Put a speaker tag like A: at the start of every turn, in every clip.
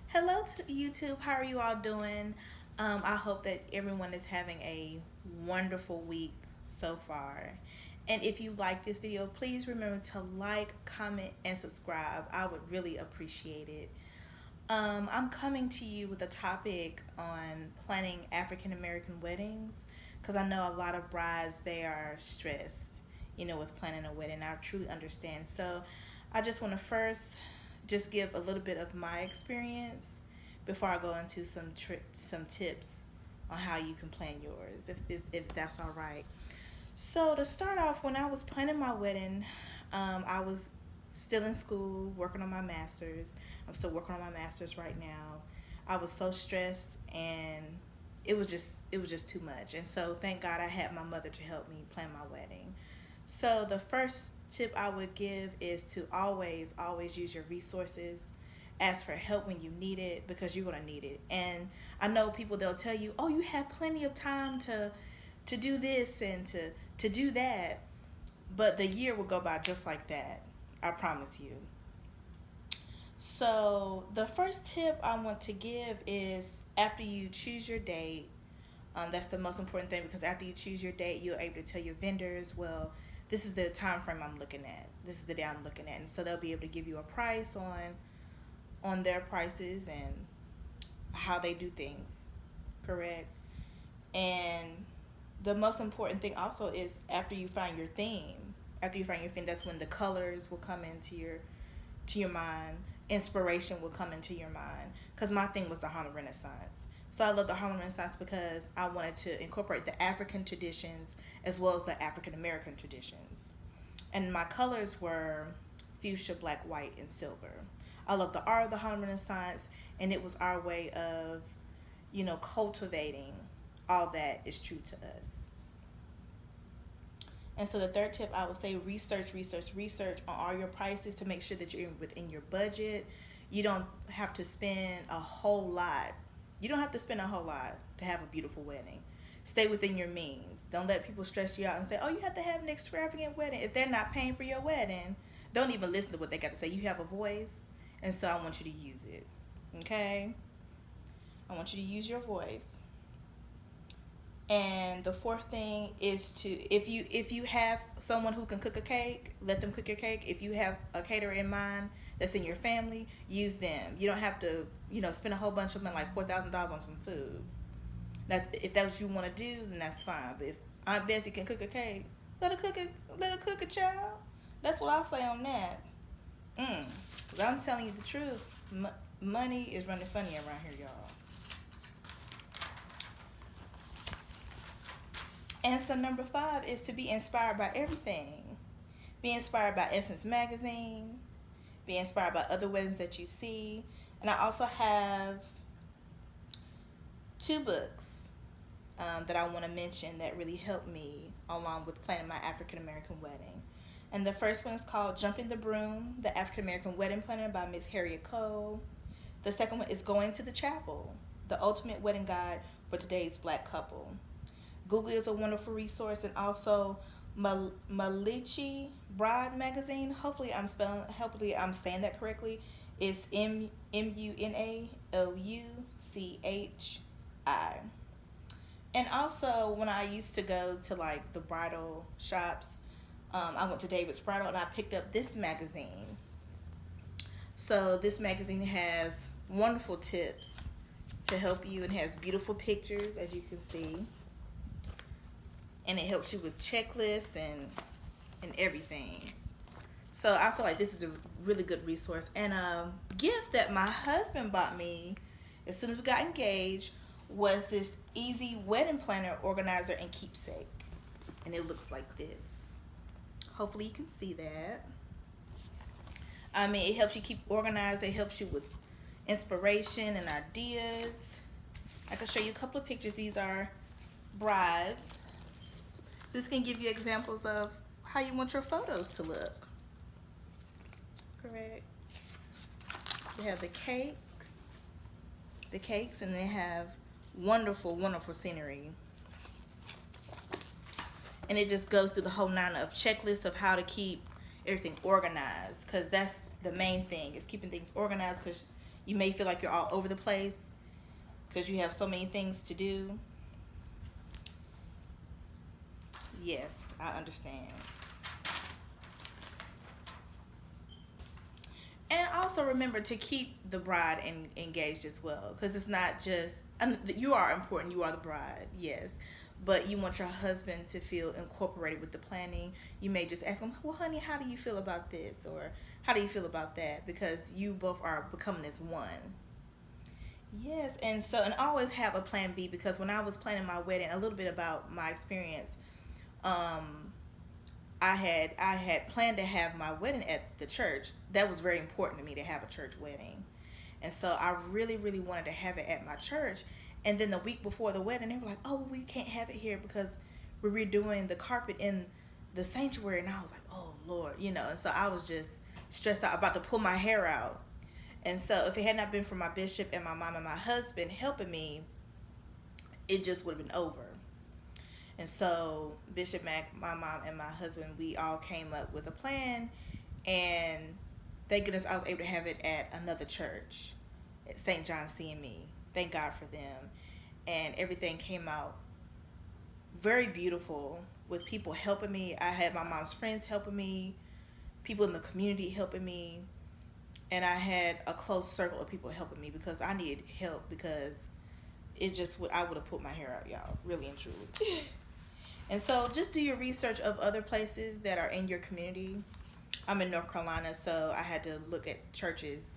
A: Hello to YouTube. How are you all doing? I hope that everyone is having a wonderful week so far. And if you like this video, please remember to like, comment, and subscribe. I would really appreciate it. I'm coming to you with a topic on planning African American weddings because I know a lot of brides they are stressed, with planning a wedding. I truly understand. So I just want to first just give a little bit of my experience before I go into some tips on how you can plan yours, if that's all right. So to start off, when I was planning my wedding, I was still in school, working on my master's. I'm still working on my master's right now. I was so stressed, and it was just too much. And so thank God I had my mother to help me plan my wedding. So the first tip I would give is to always use your resources. Ask for help when you need it because you're gonna need it. And I know people they'll tell you, "Oh, you have plenty of time to do this and to do that," but the year will go by just like that. I promise you. So the first tip I want to give is after you choose your date. That's the most important thing because after you choose your date, you're able to tell your vendors, well, this is the time frame I'm looking at. This is the day I'm looking at, and so they'll be able to give you a price on their prices and how they do things. Correct. And the most important thing also is after you find your theme. After you find your theme, that's when the colors will come into your mind. Inspiration will come into your mind. Because my thing was the Harlem Renaissance. So I love the Harlem Renaissance because I wanted to incorporate the African traditions as well as the African American traditions. And my colors were fuchsia, black, white, and silver. I love the art of the Harlem Renaissance, and it was our way of, cultivating all that is true to us. And so the third tip I would say research on all your prices to make sure that you're within your budget. You don't have to spend a whole lot. You don't have to spend a whole lot to have a beautiful wedding. Stay within your means. Don't let people stress you out and say, "Oh, you have to have an extravagant wedding." If they're not paying for your wedding, don't even listen to what they got to say. You have a voice, and so I want you to use it. Okay? I want you to use your voice. And the fourth thing is to if you have someone who can cook a cake, let them cook your cake. If you have a caterer in mind that's in your family, use them. You don't have to, spend a whole bunch of money like $4,000 on some food. Now, if that's what you want to do, then that's fine. But if Aunt Bessie can cook a cake, let her cook it. Let her cook a child. That's what I'll say on that. But I'm telling you the truth. Money is running funny around here, y'all. And so number 5 is to be inspired by everything. Be inspired by Essence Magazine. Be inspired by other weddings that you see. And I also have 2 books that I want to mention that really helped me along with planning my African American wedding. And the first one is called Jumping the Broom, the African American Wedding Planner by Miss Harriet Cole. The second one is Going to the Chapel, the Ultimate Wedding Guide for Today's Black Couple. Google is a wonderful resource, and also Malichi Bride magazine. Hopefully I'm saying that correctly. It's Munaluchi. And also when I used to go to like the bridal shops, I went to David's Bridal and I picked up this magazine. So this magazine has wonderful tips to help you and has beautiful pictures, as you can see, and it helps you with checklists and everything. So I feel like this is a really good resource. And a gift that my husband bought me as soon as we got engaged was this easy wedding planner, organizer, and keepsake. And it looks like this. Hopefully you can see that. I mean, it helps you keep organized. It helps you with inspiration and ideas. I can show you a couple of pictures. These are brides. So this can give you examples of how you want your photos to look. Correct. They have the cakes, and they have wonderful scenery. And it just goes through the whole 9 of checklists of how to keep everything organized, because that's the main thing, is keeping things organized, because You may feel like you're all over the place because you have so many things to do. Yes, I understand. And also remember to keep the bride engaged as well, because it's not just, and you are important. You are the bride, yes, but you want your husband to feel incorporated with the planning. You may just ask him, "Well, honey, how do you feel about this?" or "How do you feel about that?" Because you both are becoming as one. Yes, and so and always have a plan B, because when I was planning my wedding, a little bit about my experience. Um, I had planned to have my wedding at the church. That was very important to me to have a church wedding. And so I really, really wanted to have it at my church. And then the week before the wedding, they were like, "Oh, we can't have it here because we're redoing the carpet in the sanctuary." And I was like, "Oh, Lord," And so I was just stressed out, about to pull my hair out. And so if it had not been for my bishop and my mom and my husband helping me, it just would have been over. And so Bishop Mack, my mom, and my husband, we all came up with a plan, and thank goodness I was able to have it at another church, at St. John CME. Thank God for them. And everything came out very beautiful, with people helping me. I had my mom's friends helping me, people in the community helping me, and I had a close circle of people helping me because I needed help, because it just would, I would have put my hair out, y'all, really and truly. And so just do your research of other places that are in your community. I'm in North Carolina, so I had to look at churches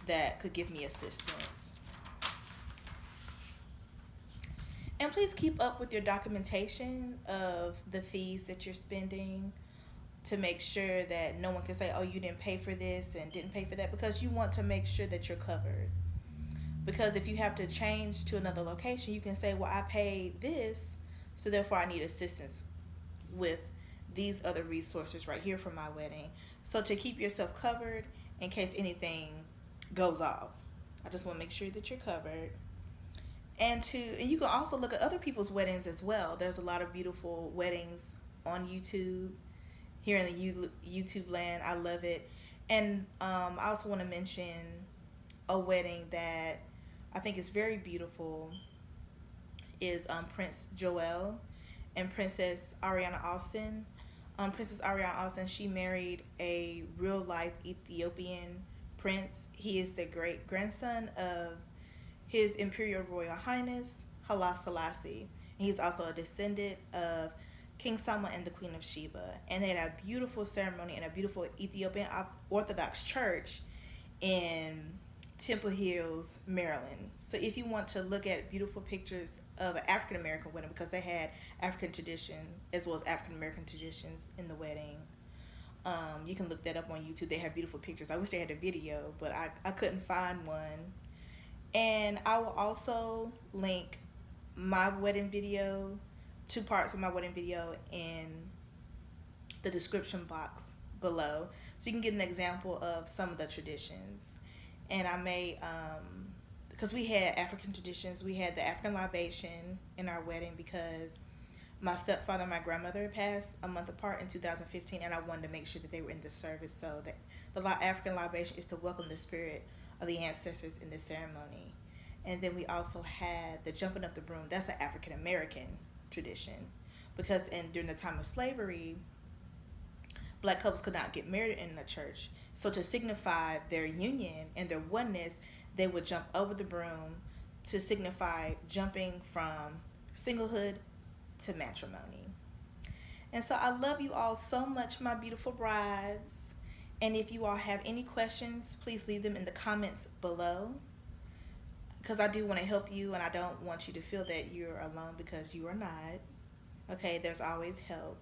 A: that could give me assistance. And please keep up with your documentation of the fees that you're spending, to make sure that no one can say, "Oh, you didn't pay for this and didn't pay for that," because you want to make sure that you're covered. Because if you have to change to another location, you can say, "Well, I paid this, so therefore I need assistance with these other resources right here for my wedding." So to keep yourself covered in case anything goes off, I just want to make sure that you're covered. And you can also look at other people's weddings as well. There's a lot of beautiful weddings on YouTube here in the YouTube land. I love it. And I also want to mention a wedding that I think is very beautiful, is Prince Joel and Princess Ariana Austin. Princess Ariana Austin, she married a real life Ethiopian prince. He is the great grandson of His Imperial Royal Highness Haile Selassie. And he's also a descendant of King Salman and the Queen of Sheba. And they had a beautiful ceremony in a beautiful Ethiopian Orthodox church in Temple Hills, Maryland. So if you want to look at beautiful pictures of an African American wedding, because they had African tradition as well as African American traditions in the wedding, you can look that up on YouTube. They have beautiful pictures. I wish they had a video, but I couldn't find one. And I will also link my wedding video, 2 parts of my wedding video, in the description box below, so you can get an example of some of the traditions. And I may, because we had African traditions, we had the African libation in our wedding, because my stepfather and my grandmother passed a month apart in 2015, and I wanted to make sure that they were in the service. So that the African libation is to welcome the spirit of the ancestors in the ceremony. And then we also had the jumping up the broom. That's an African American tradition, because during the time of slavery, black couples could not get married in the church. So to signify their union and their oneness, they would jump over the broom to signify jumping from singlehood to matrimony. And so I love you all so much, my beautiful brides. And if you all have any questions, please leave them in the comments below, because I do want to help you, and I don't want you to feel that you're alone, because you are not. Okay, there's always help.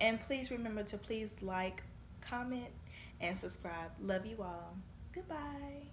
A: And please remember to please like, comment, and subscribe. Love you all. Goodbye.